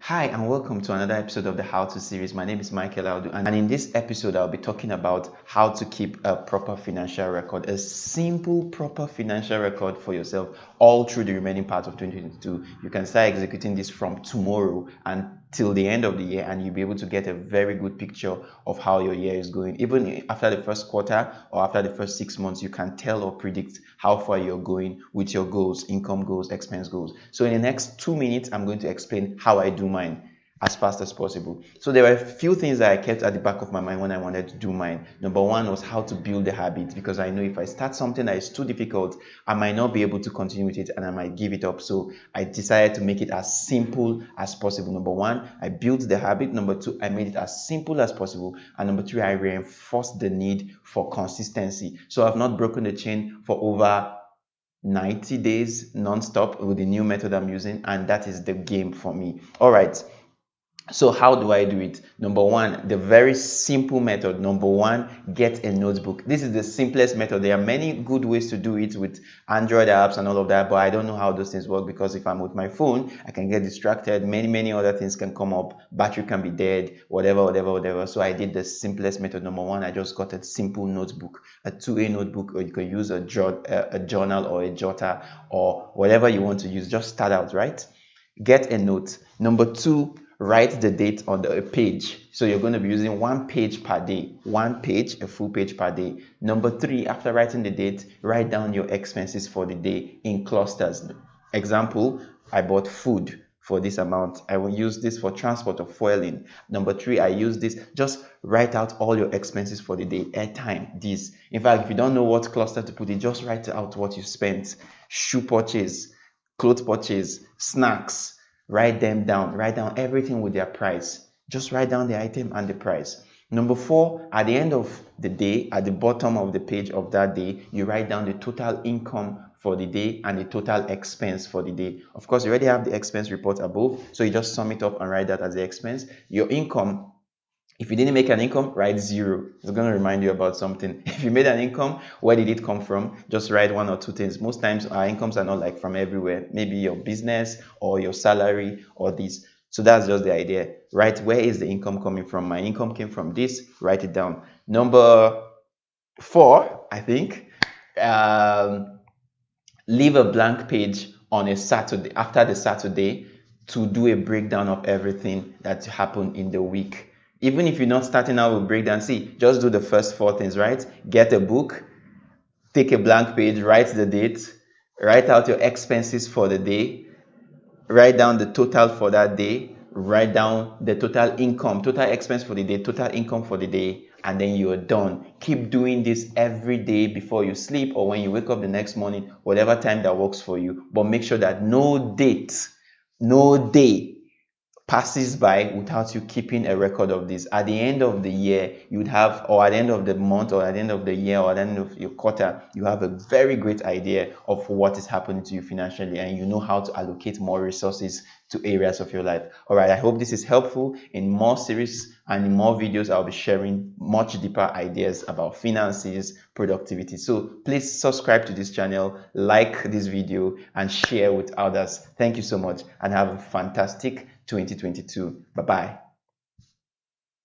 Hi and welcome to another episode of the How To series. My name is Michael Audu, and in this episode I'll be talking about how to keep a proper financial record, a simple proper financial record for yourself all through the remaining part of 2022. You can start executing this from tomorrow and till the end of the year, and you'll be able to get a very good picture of how your year is going. Even after the first quarter or after the first 6 months, you can tell or predict how far you're going with your goals, income goals, expense goals. So in the next 2 minutes, I'm going to explain how I do mine as fast as possible. So there were a few things that I kept at the back of my mind when I wanted to do mine. Number one was how to build the habit, because I know if I start something that is too difficult, I might not be able to continue with it and I might give it up. So I decided to make it as simple as possible. Number one, I built the habit. Number two, I made it as simple as possible. And number three, I reinforced the need for consistency. So I've not broken the chain for over 90 days non-stop with the new method I'm using, and that is the game for me. All right. So how do I do it? Number one, the very simple method. Number one, get a notebook. This is the simplest method. There are many good ways to do it with Android apps and all of that, but I don't know how those things work, because if I'm with my phone, I can get distracted. Many other things can come up. Battery can be dead, whatever. So I did the simplest method. Number one, I just got a simple notebook, a 2A notebook, or you can use a journal or a jotter or whatever you want to use. Just start out, right? Get a note. Number two, write the date on the page. So you're going to be using 1 page per day. 1 page, a full page per day. Number three, after writing the date, write down your expenses for the day in clusters. Example, I bought food for this amount. I will use this for transport or fueling. Number three, I use this. Just write out all your expenses for the day. Airtime, this. In fact, if you don't know what cluster to put in, just write out what you spent. Shoe purchase, clothes purchase, snacks. Write them down. Write down everything with their price. Just write down the item and the price. Number four, at the end of the day, at the bottom of the page of that day, you write down the total income for the day and the total expense for the day. Of course, you already have the expense report above, so you just sum it up and write that as the expense. Your income, if you didn't make an income, write 0. It's going to remind you about something. If you made an income, where did it come from? Just write 1 or 2 things. Most times our incomes are not like from everywhere. Maybe your business or your salary or this. So that's just the idea. Write, where is the income coming from? My income came from this. Write it down. Number 4, I think, leave a blank page on a Saturday, after the Saturday, to do a breakdown of everything that happened in the week. Even if you're not starting out with breakdown, see, just do the first 4 things, right? Get a book, take a blank page, write the date, write out your expenses for the day, write down the total for that day, write down the total income, total expense for the day, total income for the day, and then you're done. Keep doing this every day before you sleep or when you wake up the next morning, whatever time that works for you. But make sure that no date, no day passes by without you keeping a record of this. At the end of the year, you would have, or at the end of the month, or at the end of the year, or at the end of your quarter, you have a very great idea of what is happening to you financially, and you know how to allocate more resources to areas of your life. All right, I hope this is helpful. In more series and in more videos, I'll be sharing much deeper ideas about finances, productivity. So please subscribe to this channel, like this video, and share with others. Thank you so much, and have a fantastic 2022. Bye-bye.